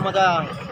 मजा आया।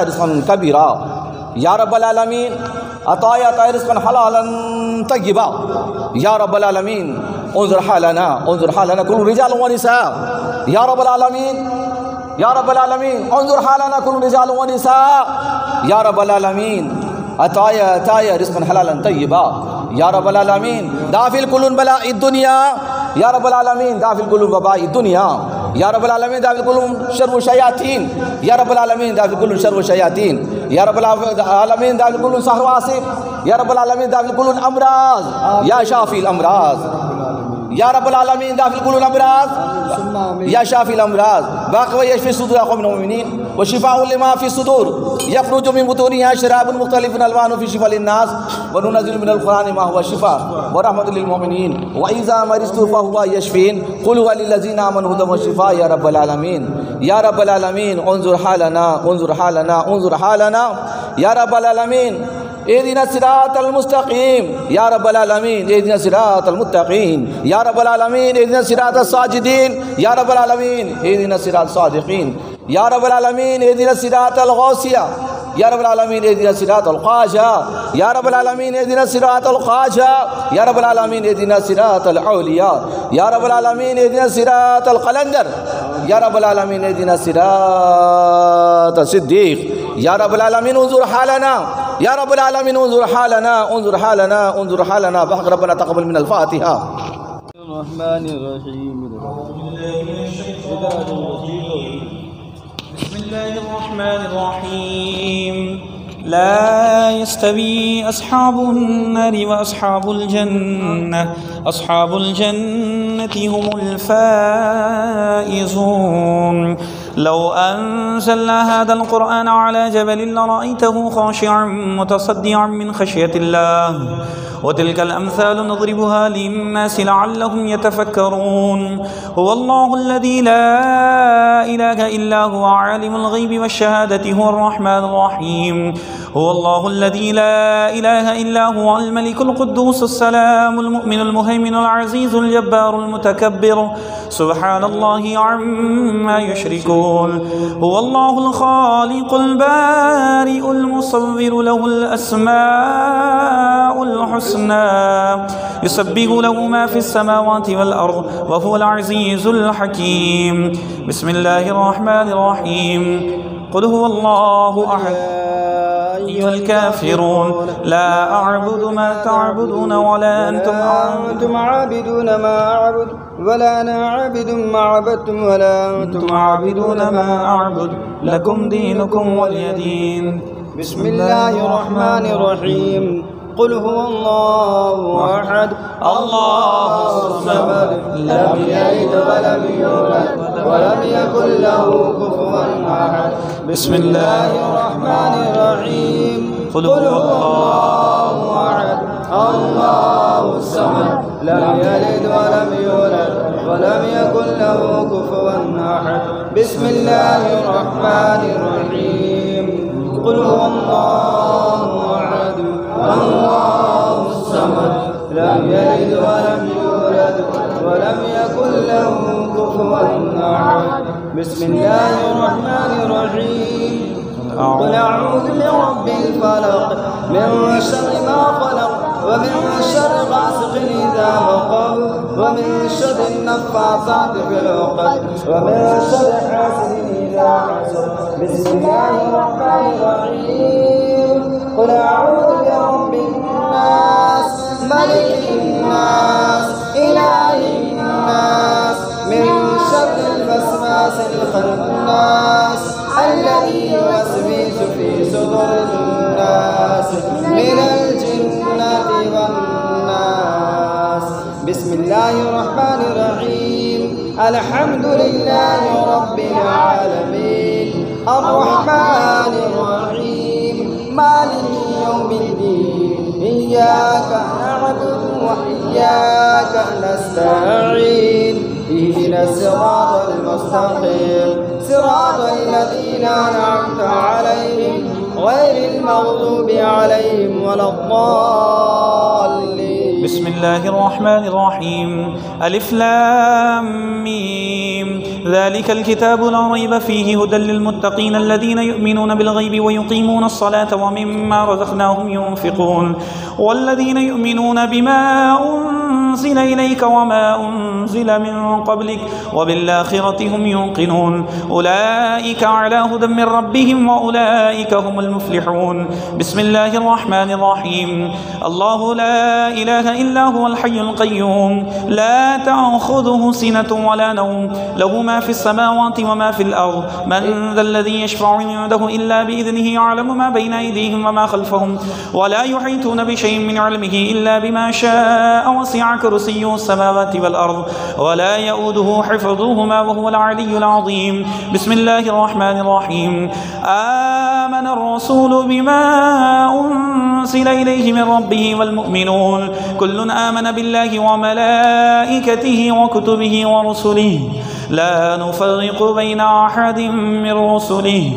रिज़्क़न कबीरा या रब्बल आलमीन अता रिज़्क़न हलालन तय्यबा या रब्बल आलमीन उन्ज़ुर हालना कुल्लु रिजाल व निसा या रब्बल आलमीन उन्ज़ुर हालना कुल्लु रिजाल व निसा या रब्बल आलमीन अता रिज़्क़न हलालन तय्यबा या रब्बल आलमीन दाफिल कुल्लुन बलाइद दुनिया या रब्बल आलमीन दाफिल कुल्लुन वबाइद दुनिया या रब्बल आलमीन दाफिल कुल्लुन शर्र शयातीन या रब्बल आलमीन दाफिल कुल्लुन शर्र शयातीन या रब्बल आलमीन दाफिल कुल्लुन सहर वासिब या रब्बल आलमीन दाफिल कुल्लुन अमराज या शाफिल अमराज या रब्बल आलमीन दाफिल कुल्लुन अमराज या शाफिल अमराज बाक़ व यशफ़ी सुदूर क़ौमिल मुमिनीन व शिफ़ाउन लिमा फ़ी सुदूर यख़रुजु मिन बुतूनिहा शराबुन मुख़्तलिफ़ुन अलवानुहु फ़ी शिफ़ाء लिन्नास व नुनज़्ज़िलु मिनल क़ुरआनि मा हुवा शिफ़ा व रहमतुल लिल मुमिनीन व इज़ा मरिज़्तु फ़हुवा यशफ़ीन क़ुल हुवा लिल्लज़ीना आमनू हुदन व शिफ़ा या रब्बल आलमीन उन्ज़ुर हालना या रब्बल आलमीन इहदिना सिरातल मुस्तक़ीम या रब्बल आलमीन इहदिना सिरातल मुत्तक़ीन या रब्बल आलमीन इहदिना सिरातस साजिदीन या रब्बल आलमीन इहदिना सिरातस सादिक़ीन या रब्बल आलमीन इहदिना सिरातल गौसिया या रब्बल आलमीन इहदिना सिरातल क़ाजा या रब्बल आलमीन इहदिना सिरातल क़ाजा या रब्बल आलमीन इहदिना सिरातल औलिया या रब्बल आलमीन इहदिना सिरातल क़लंदर या रब्बल आलमीन इहदिना सिरातस सिद्दीक़ या रब्बल आलमीन उन्ज़ुर हालना या रब्बल आलमीन उन्ज़ुर हालना बहक़ रब्बना तक़ब्बल मिनल फ़ातिहा। बिस्मिल्लाहिर्रहमानिर्रहीम ला यस्तवी अस्हाबुन नारि व अस्हाबुल जन्नति हुमुल फ़ाइज़ून लौ अंज़लना हाज़ल क़ुरआन अला जबलिन लरअयतहु ख़ाशिअन मुतसद्दिअन मिन ख़श्यतिल्लाह व तिलकल अम्सालु नज़रिबुहा लिन्नासि लअल्लहुम यतफ़क्करून हुवल्लाहुल्लज़ी ला इलाहा इल्ला हुवा आलिमुल ग़ैबि वश्शहादति हुवर रहमानुर रहीम हुवल्लाहुल्लज़ी ला इलाहा इल्ला हुवल मलिकुल क़ुद्दूसुस सलामुल मुअमिनुल मुहैमिनुल अज़ीज़ुल जब्बारुल मुतकब्बिर सुब्हानल्लाहि अम्मा युश्रिकून हुवल्लाहुल ख़ालिक़ुल बारिउल मुसव्विरु लहुल अस्माउल हुस्ना युसब्बिहु लहु मा फ़िस समावाति वल अर्ज़ व हुवल अज़ीज़ुल हकीम। बिस्मिल्लाहिर रहमानिर रहीम क़ुल हुवल्लाहु अहद अय्युहल काफ़िरून ला अअबुदु मा तअबुदून वला अंतुम आबिदून मा अअबुदु वला अना आबिदुम मा अबदतुम वला अंतुम आबिदून मा अअबुदु लकुम दीनुकुम वलिय दीन। बिस्मिल्लाहिर रहमानिर रहीम क़ुल हुवल्लाहु अहद अल्लाहुस समद लम यलिद व लम यूलद व लम यकुल लहू कुफुवन अहद। बिस्मिल्लाहिर रहमानिर रहीम क़ुल हुवल्लाहु अहद अल्लाहुस समद लम यलिद व लम यूलद व लम यकुल लहू कुफुवन अहद। बिस्मिल्लाहिर रहमानिर रहीम क़ुल हुवल्लाहु अहद अल्लाहुस समद लम यलिद व लम यूलद व लम यकुल लहू कुफुवन अहद। बिस्मिल्लाहिर रहमानिर रहीम क़ुल अऊज़ु बिरब्बिल फ़लक़ मिन शर्रि मा ख़लक़ व मिन शर्रि गासिक़िन इज़ा वक़ब व मिन शर्रि नफ़्फ़ासाति फ़िल उक़द व मिन शर्रि हासिदिन इज़ा हसद। बिस्मिल्लाहिर रहमानिर रहीम क़ुल अऊज़ु बिरब्बिन नास ملك الناس إله الناس من شر الوسواس الخناس الذي يوسوس في صدور الناس من الجنة والناس. بسم الله الرحمن الرحيم. الحمد لله رب العالمين الرحمن الرحيم مالك يوم الدين إياك نعبد وإياك نستعين اهدنا الصراط المستقيم صراط الذين أنعمت عليهم غير المغضوب عليهم ولا الضالين. بسم الله الرحمن الرحيم. ألف لام ميم. ذلك الكتاب لا ريب فيه هدى للمتقين الذين يؤمنون بالغيب ويقيمون الصلاة ومما رزقناهم ينفقون والذين يؤمنون بما أنزل إليك وما أنزل من قبلك وبالآخرة هم يوقنون أولئك على هدى من ربهم وأولئك هم المفلحون. بسم الله الرحمن الرحيم. الله لا إله إلا هو الحي القيوم لا تأخذه سنة ولا نوم له ما في السماوات وما في الأرض من ذا الذي يشفع عنده إلا بإذنه يعلم ما بين أيديهم وما خلفهم ولا يحيطون بشيء من علمه إلا بما شاء وسع كرسيه السماوات والأرض ولا يؤوده حفظهما وهو العلي العظيم. بسم الله الرحمن الرحيم. آمن الرسول بما أنزل إليه من ربه والمؤمنون كل آمن بالله وملائكته وكتبه ورسله لا نفرق بين أحد من رسله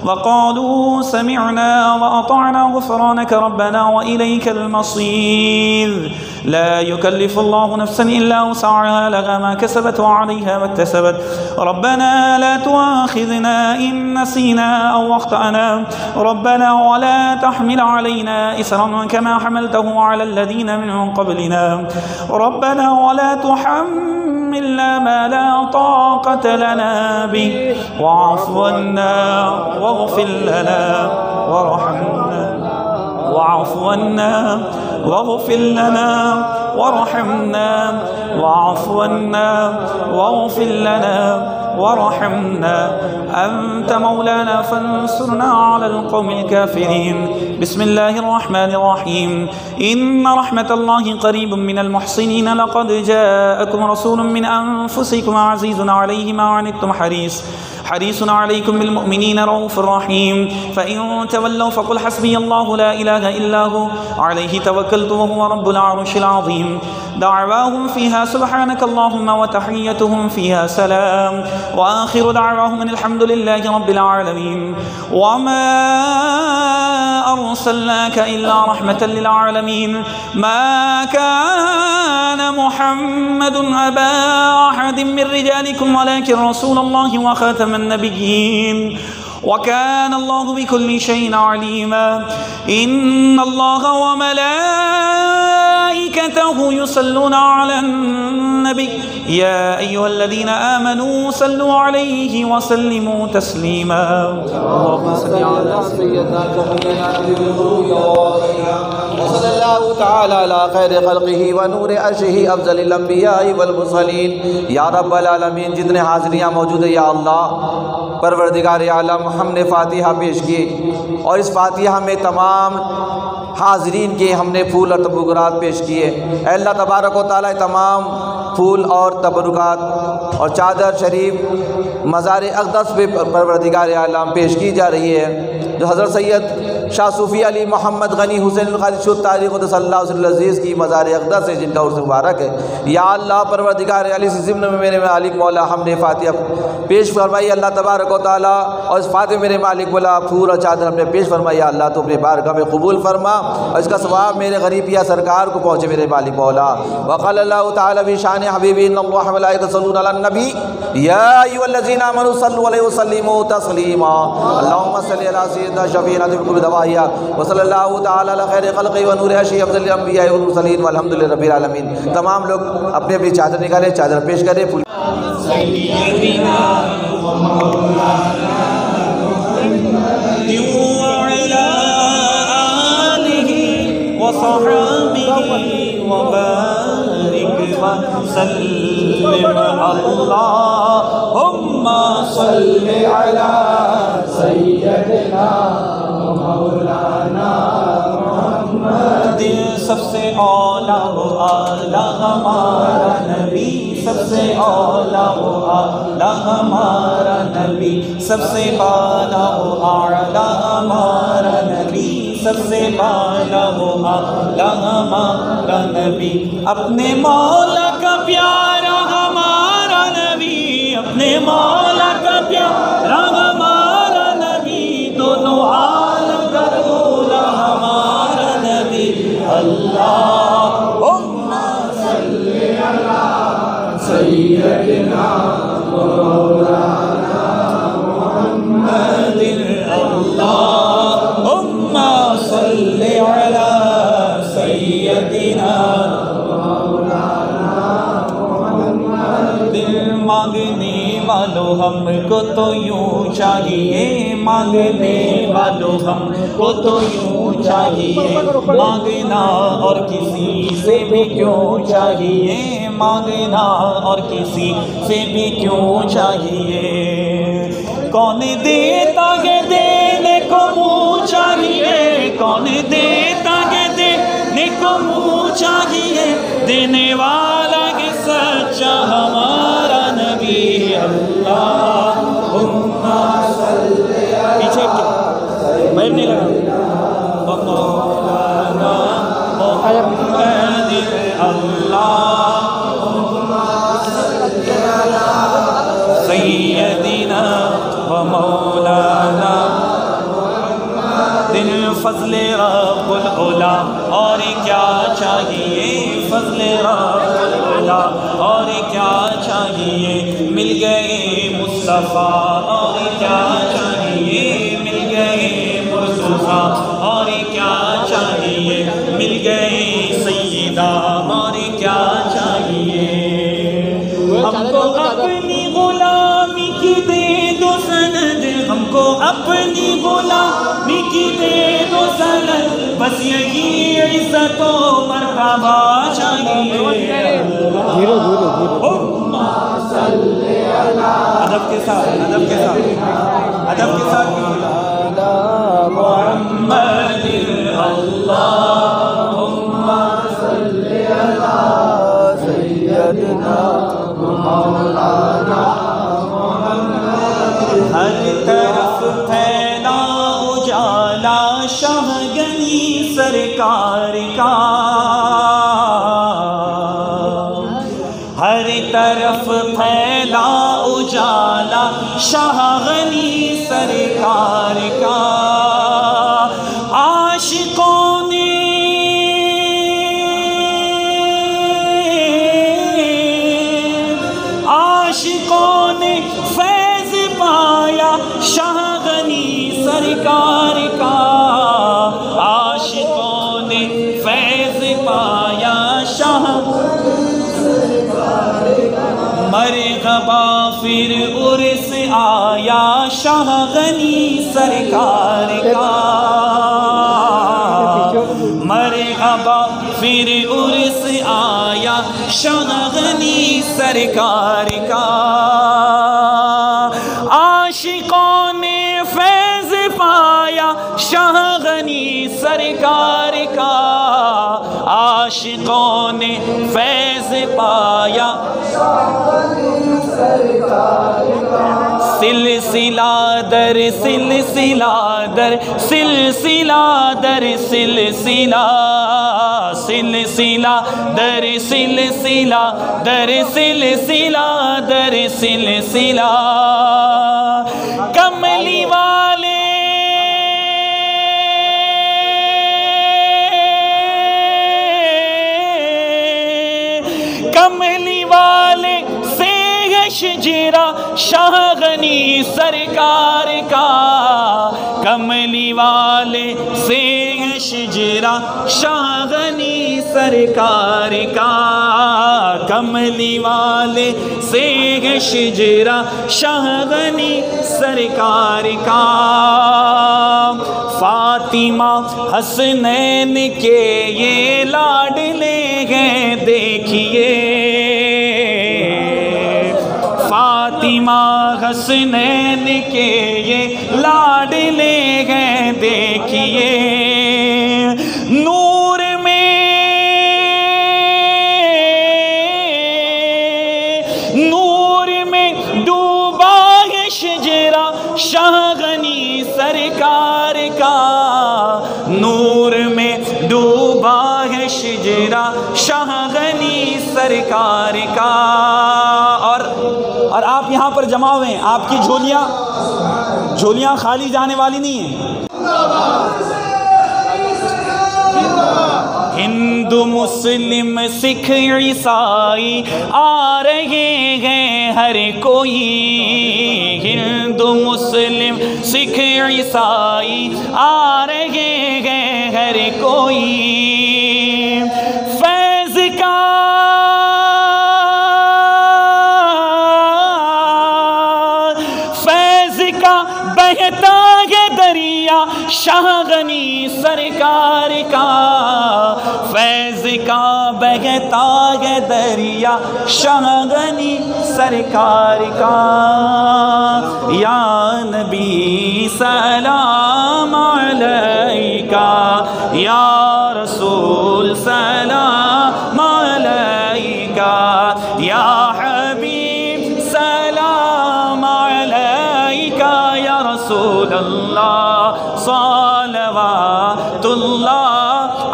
وقالوا سمعنا وأطعنا غفرانك ربنا وإليك المصير. لا يكلف الله نفسا إلا وسعها لها ما كسبت وعليها ما اكتسبت ربنا لا تؤاخذنا إن نسينا أو أخطأنا ربنا ولا تحمل علينا إسرا كما حملته على الذين من قبلنا ربنا ولا تحملنا ما لا طاقة لنا به واعف عنا واغفر لنا وارحمنا واعف عنا واغفر لنا وارحمنا واعف عنا واغفر لنا وارحمنا أنت مولانا فانصرنا على القوم الكافرين. بسم الله الرحمن الرحيم. إن رحمة الله قريب من المحسنين لقد جاءكم رسول من أنفسكم عزيز عليه ما عنتم حريص عليكم بالمؤمنين رؤوف رحيم. فإن تولوا فقل حسبي الله لا إله إلا هو عليه توكلت وهو رب العرش العظيم. دعواهم فيها سبحانك اللهم وتحيتهم فيها سلام وآخر دعواهم أن الحمد لله رب العالمين. وما أرسلناك إلا رحمة للعالمين. ما كان محمد أبا أحد من رجالكم ولكن رسول الله وخاتم النبيين وكان الله بكل شيء عليما. إن الله وملائكته يصلون على النبي يا أيها الذين آمنوا صلوا عليه وسلموا تسليما. اللهم صل على سيدنا وصلى الله تعالى على خير خلقه ونور अर्शह अफजल अम्बिया वल मुरसलीन। या रब्बल आलमीन जितने हाज़िरियाँ मौजूद है या अल्लाह परवरदिगार आलम हमने फ़ातिहा पेश की और इस फ़ातिहा में तमाम हाज़रीन के हमने फूल और तबरुकात पेश किए। अल्लाह तबारक व तआला तमाम फूल और तबरुकात और चादर शरीफ मज़ार अक़दस पे परवरदिगार आलम पेश की जा रही है जो हज़रत सैयद शाह सूफ़ी अली मोहम्मद गनी हुसैन क़ादी तारीख़ अज़ीज़ की मज़ार अक़दस है जिनका उर्स मुबारक है। या अल्लाह परवरदिगार आली से ज़िम्न में मेरे मालिक मौला हमने फ़ातिहा पेश फरमाई अल्लाह तबारक व तआला और इस फ़ातिहा मेरे मालिक मौला फूल और चादर हमने पेश फरमाई अल्लाह तो अपने बारगाह में कबूल फरमा और इसका सवाब मेरे गरीबिया सरकार को पहुँचे मेरे मालिक मौला। वक़ाल अल्लाहु तआला फ़ी शान हबीबी इन्नल्लाह व मलाइकतहु यसल्लूना अलन नबी या अय्युहल्लज़ीना आमनू सल्लु अलैहि व सल्लिमू तस्लीमा। अल्लाहुम्मा सल्लि अला सय्यिदिना शफ़ीइना ज़िक्र दवाइया व सल्लल्लाहु तआला अला खैरि ख़ल्क़ि व नूरि अर्शिही अफ़ज़ल अंबिया वल मुरसलीन वल्हम्दुलिल्लाहि रब्बिल आलमीन। तमाम लोग अपनी अपनी चादर निकालें, चादर पेश करें। फूल وصحابه व बारिक व सल्लिम अल्लाहुम्मा सल्लि अला सय्यदिना मौलाना मुहम्मद। सबसे औला वो आला हमारा नबी, सबसे औला वो आला हमारा नबी, सबसे बाला वो आला हमारा नबी, सबसे बाला वो आला हमारा नबी। अपने मौला का प्यारा हमारा नबी, अपने मौला का प्यारा हमारा नबी, दोनों आलम का दूल्हा हमारा नबी। अल्लाहुम्मा सल्लि अला सय्यदिना मौलाना मुहम्मदिन। अल्लाहुम्मा सल्लि अला सय्यदिना मौलाना मुहम्मदिन। मांगने वालों हमको तो यूं चाहिए, मांगने वालों हमको तो यूं चाहिए, मांगना और किसी से भी क्यों चाहिए, मांगना और किसी से भी क्यों चाहिए। कौन देता है देने को मुँह चाहिए, कौन देता है देने को मुँह चाहिए, देने वाला है सच्चा हमारा नबी। अल्लाहुम्मा सल्लि पीछे बैठ नहीं लगा मौलाना मुहम्मदिन। अल्लाहुम्मा सल्लि अला सय्यदिना व मौलाना मुहम्मदिन। फज़्ल रब्बुल उला और क्या चाहिए, फज़्ल रब्बुल उला और क्या चाहिए, मिल गए मुस्तफ़ा और क्या चाहिए, मिल गए मुर्तज़ा और क्या चाहिए, मिल गए सय्यदा और क्या चाहिए। हमको अपनी गुलामी की दे दो सनद, हमको अपनी गुलामी की दे दो सनद, बस यही इज़्ज़त व मर्तबा चाहिए। अल्लाहुम्मा सल्लि अला अदब के साथ, अदब के साथ, अदब के साथ मुहम्मदिन। अल्लाहुम्मा सल्लि अला सय्यदिना मौलाना मुहम्मद। हर तरफ फैला उजाला शाहगनी सरकार का, हर तरफ फैला उजाला शाहगनी सरकार का। आशिकों ने फैज़ पाया शाहगनी सरकार का, आशिकों ने फैज़ पाया शाहगनी सरकार का। मरहबा फिर उर्स आया शाहगनी सरकार का, मरहबा फिर उर्स आया शाहगनी सरकार का। आशिकों ने फैज़ पाया शाहगनी सरकार का, आशिकों ने फैज़ पाया शाहगनी सरकार का। सिलसिला दर सिलसिला दर सिलसिला दर सिलसिला, सिलसिला दर सिलसिला दर सिलसिला दर सिलसिला। कमली वाले कमली वाले से शिजरा शाहगनी सरकार का, कमली वाले से शिजरा शाहगनी सरकार का, कमली वाले से शिजरा शाहगनी सरकार का। फातिमा हसनैन के ये लाडले हैं देखिए, फातिमा हसनैन के ये लाडले हैं देखिए। नूर में डूबा है शजरा शाहगनी सरकार का, नूर में डूबा है शजरा शाहगनी सरकार का। और आप यहाँ पर जमा हुए हैं, आपकी झोलियाँ खाली जाने वाली नहीं हैं। हिंदू मुस्लिम सिख ईसाई आ रहे हैं हर कोई, हिंदू मुस्लिम सिख ईसाई आ रहे हैं हर कोई। फैज़ का बहता है दरिया शाहगनी सरकार का, फैज़ का बहता है दरिया शाहगनी सरकार का। या नबी सलाम अलैका, या रसूल सलाम अलैका, या हबीब सलाम अलैका, या रसूल अल्लाह सलवातुल्लाह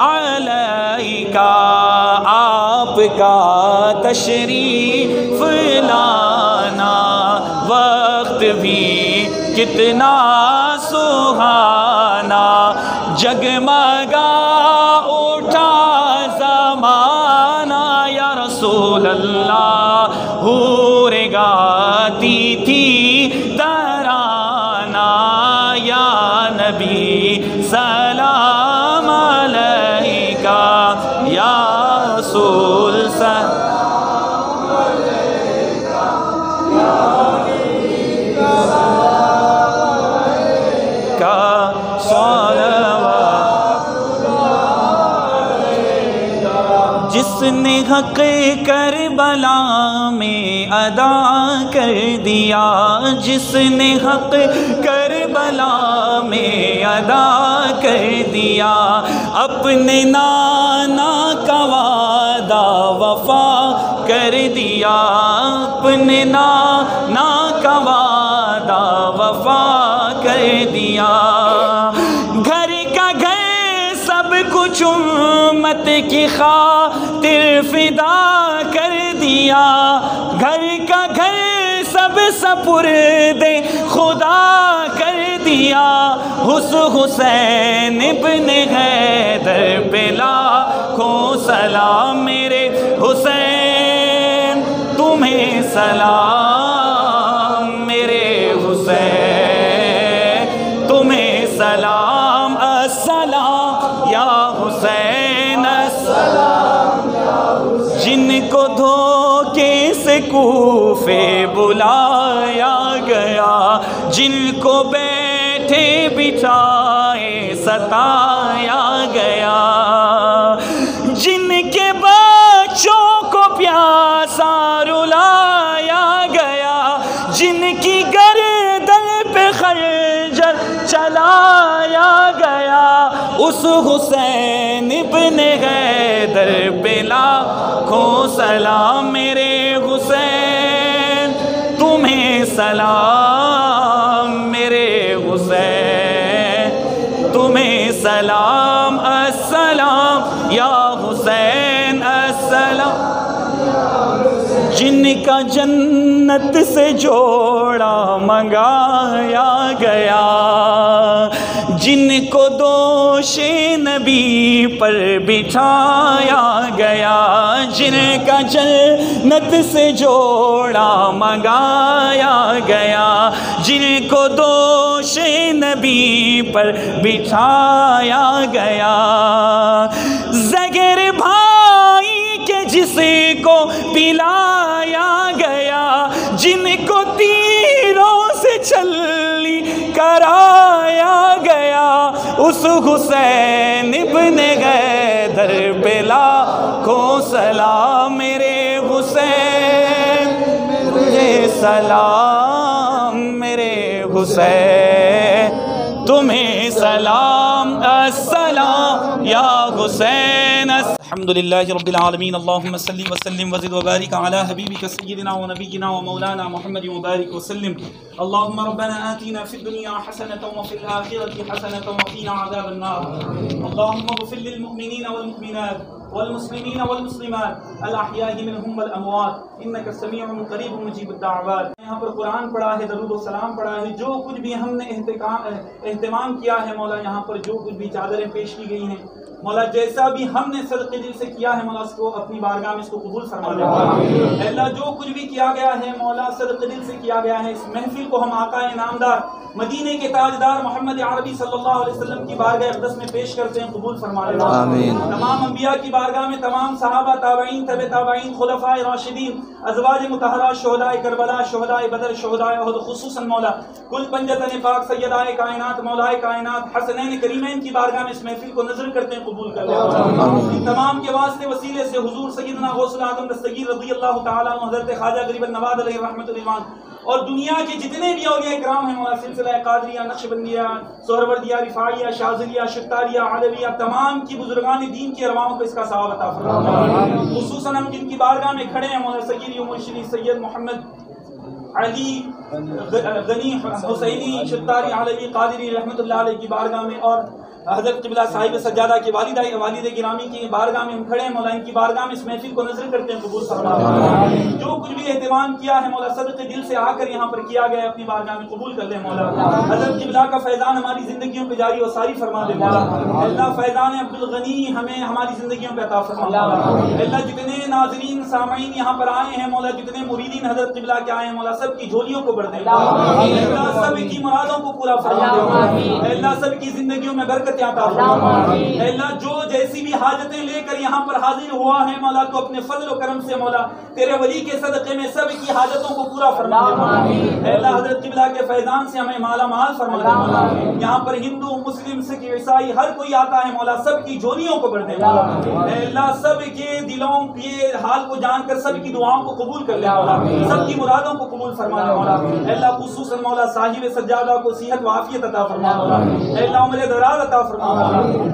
अलैका। आपका तशरीफ लाना वक्त भी कितना सुहाना, जगमगा उठा ज़माना, या रसूल अल्लाह हूर गाती थी तराना। या नबी सलाम अलैका, या रसूल सलाम अलैका, या नबी सलाम अलैका, जिसने हक़ करबला में अदा कर दिया, जिसने हक़ करबला में अदा कर दिया, अपने नाना का वादा वफा कर दिया, अपने नाना का वादा वफा कर दिया। घर का घर सब कुछ उम्मत की खातिर फिदा कर दिया, घर का घर सब सपुर्दे खुदा कर दिया। हुसैन इब्ने हैदर पे लाखों सलाम, मेरे हुसैन तुम्हें सलाम, मेरे हुसैन तुम्हें सलाम। अस्सलाम या हुसैन, अस्सलाम या हुसैन। जिनको धोखे से कूफे बुलाया गया, जिनको बैठे बिठाए सताया गया, जिनके बच्चों को प्यासा रुलाया गया, जिनकी गर्दन पे खंजर चलाया गया, उस हुसैन इब्ने हैदर पे लाखों सलाम, मेरे हुसैन तुम्हें सलाम, मेरे हुसैन तुम्हें सलाम। अस्सलाम या हुसैन, अस्सलाम। जिनका जन्नत से जोड़ा मंगाया गया, जिनको दोषे नबी पर बिठाया गया, जिनका जन्नत से जोड़ा मंगाया गया, जिनको दोषे नबी पर बिठाया गया, ज़गर भाई के जिसको पिलाया गया, जिनको तीरों से छल्ली कराया गया, उस हुसैन इब्ने हैदर पे लाखों सलाम मेरे हुसैन, मेरे सलाम मेरे हुसैन, तुम्हें सलाम अस्सलाम या हुसैन। अल्हम्दुलिल्लाहि रब्बिल आलमीन, अल्लाहुम्मा सल्लि व सल्लिम व ज़िद व बारिक अला हबीबिका सय्यिदिना व नबिय्यिना व मौलाना मुहम्मद व बारिक व सल्लिम। अल्लाहुम्मा रब्बना आतिना फिद दुनिया हसनतन व फिल आखिरति हसनतन व क़ीना अज़ाबन नार। अल्लाहुम्मा इग़फिर लिल मुअमिनीना वल मुअमिनात वल मुस्लिमीना वल मुस्लिमात अल अहयाइ मिनहुम वल अमवात इन्नका समीउन क़रीबुन मुजीबुद दाअवात। यहाँ पर कुरान पढ़ा है, दरूद व सलाम पढ़ा है, जो कुछ भी हमने एहतमाम किया है मौला, यहाँ पर जो कुछ भी चादरें पेश की गई हैं मौला, जैसा भी हमने सदक़े दिल से किया है मौला, उसको अपनी बारगाह में इसको कबूल फरमा दे। अल्लाह जो कुछ भी किया गया है मौला, सदक़े दिल से किया गया है, इस महफिल को हम आका इनामदार मदीने के ताजदार मोहम्मद अरबी सल्लल्लाहु अलैहि वसल्लम की बारगाह अक़दस में पेश करते हैं, कबूल फरमा दे। आमीन। तमाम अंबिया की बारगाह में तमाम सहाबा, ताबईन, तबे ताबईन, खुलफाए राशिदीन, अज़वाज मुतहहरा, शुहदाए करबला, शुहदाए बदर, शुहदाए उहद, खुसूसन मौला कुल पंजतन पाक सय्यदाए कायनात, मौलाए कायनात, हसनैन करीमैन की बारगाह में इस महफिल को नजर करते हैं, कबूल कर ले। इन तमाम के वास्ते वसीले से हुजूर सय्यदना गौसुल आज़म दस्तगीर रज़ियल्लाहु तआला अन्हु, हज़रत ख्वाजा गरीब नवाज़ अलैहि रहमतुल रिज़वान और दुनिया के जितने भी औलिया इकराम हैं मौला, सिलसिला कादरिया, नक्शबंदिया, सोहरवर्दिया, रिफाइया, शाज़िलिया, शिफ्तारिया, अलविया, तमाम की बुजुर्गान दीन की अरवाहों को इसका सवाब अता फरमा। खुसूसन हम जिनकी बारगाह में खड़े हैं मौला सय्यद मुर्शिदी सैयद मोहम्मद अली गनी हुसैनी शिफ्तारी अलवी कादरी रहमतुल्लाह अलैहि की बारगाह में और हज़रत क़िबला साहिब सज्जादा के वालिद गिरामी की बारगाह में हम खड़े हैं मौला, इनकी बारगाह में इस महफिल को नजर करते हैं, कबूल फरमा। जो कुछ भी एहतमाम किया है मौला, सदक़े दिल से आकर यहाँ पर किया गया, अपनी बारगाह में कबूल कर ले मौला। हज़रत क़िबला का फैज़ान हमारी ज़िंदगियों पे जारी और सारी फरमा दे मौला। अल्लाह फैज़ान अब्दुल गनी हमें हमारी ज़िंदगियों पे अता फरमा मौला। अल्लाह जितने नाज़रीन सामईन यहाँ पर आए हैं मौला, जितने मुरीदीन हज़रत क़िबला के आए हैं मौला, सब की झोलियों को भर दे अल्लाह, सब की मुरादों को पूरा फरमा दे अल्लाह, सब की ज़िंदगियों में बरकत अता फरमा अल्लाह। जो जैसी भी हाजतें लेकर यहाँ पर हाजिर हुआ है मौला, तो अपने फजल और करम से मौला तेरे वली के सदक़े में सब की हाजतों को पूरा फरमा दे अल्लाह। हज़रत क़िबला के फैज़ान से हमें माला माल फरमा दे। यहाँ पर हिंदू, मुस्लिम, सिख, ईसाई हर कोई आता है मौला, सब की झोलियों को भर दे अल्लाह। सब के दिलों के हाल को जानकर सब की दुआओं को कबूल कर ले मौला, सब की मुरादों को कबूल फरमा दे मौला अल्लाह। खुसूसन मौला साहिब सज्जादा को सेहत व आफियत अता फरमा मौला अल्लाह, उम्र दराज अता फरमा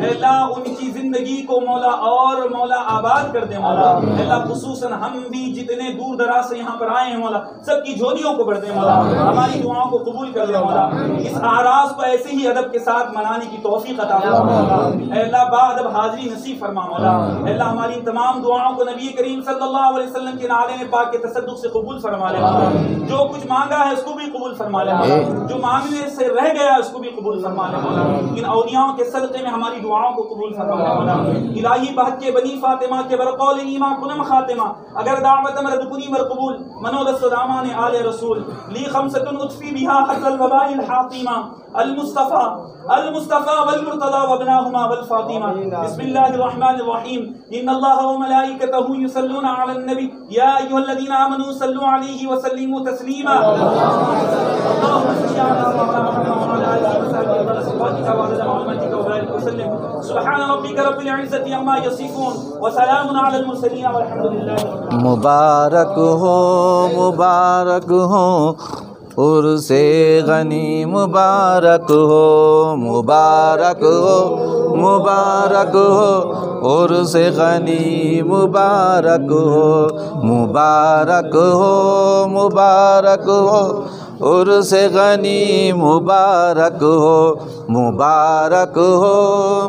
अल्लाह, उनकी जिंदगी को मौला और मौला आबाद कर दे मौला अल्लाह। खुसूसन हम भी जितने दूर दराज से यहाँ पर आए हैं मौला, सबकी झोलियों को भर दे मौला, हमारी दुआओं को कबूल कर ले मौला। इस आराज को ऐसे ही अदब के साथ मनाने की तौफीक अता फरमा मौला अल्लाह। बाअदब हाजिरी नसीब फरमा मौला अल्लाह। हमारी तमाम दुआओं को नबी करीम सल्लल्लाहु अलैहि वसल्लम के नाले पाक के तसद्दुक़ से कबूल फरमा ले मौला। जो कुछ मांगा है उसको भी कबूल फरमा ले मौला, जो मांगने से रह गया उसको भी कबूल फरमा ले मौला। इन औलियाओं के सदक़े में हमारी दुआओं को कबूल फरमा मौला। इलाही बहक के बनी फातिमा के बरकौल ईमा कुनम खातिमा, अगर दावत मरद कुनी वर कबूल मनोदस दामान आले रसूल ली खमसतुन उतफी बिहा हज़ल वबाइल हातिमा अल मुस्तफ़ा वल मुर्तज़ा व अबनाहुमा वल फातिमा। बिस्मिल्लाहिर रहमानिर रहीम। इन्नल्लाह व मलाइकतहु युसल्लूना अलन नबी या अय्युहल्लज़ीना आमनू सल्लू अलैहि व सल्लिमू तस्लीमा। अल्लाहुम्मा सल्लि अला मुहम्मद व अला आलिहि व सह्बिहि व सल्लिम व बारिक व सल्लिम। सुब्हान रब्बिका रब्बिल इज़्ज़ति अम्मा यसिफून व सलामुन अलल मुरसलीन वल्हम्दुलिल्लाहि। मुबारक हो उर्से गनी, मुबारक हो मुबारक हो मुबारक हो उर्से गनी, मुबारक हो मुबारक हो मुबारक हो उर्से गनी, मुबारक हो मुबारक हो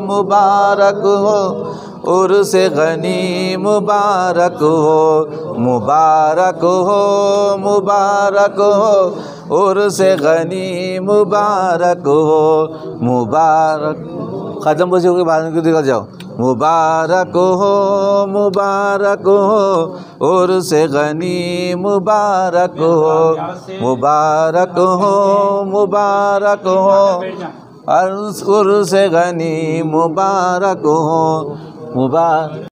मुबारक हो उर्से गनी, मुबारक हो मुबारक हो मुबारक हो उर्से गनी, मुबारक हो मुबारक। ख़त्म बच्चों के बाद में दिखा जाओ। मुबारक हो मुबारक हो उर्से गनी, मुबारक हो मुबारक हो मुबारक हो उर्से गनी, मुबारक हो मुबारक।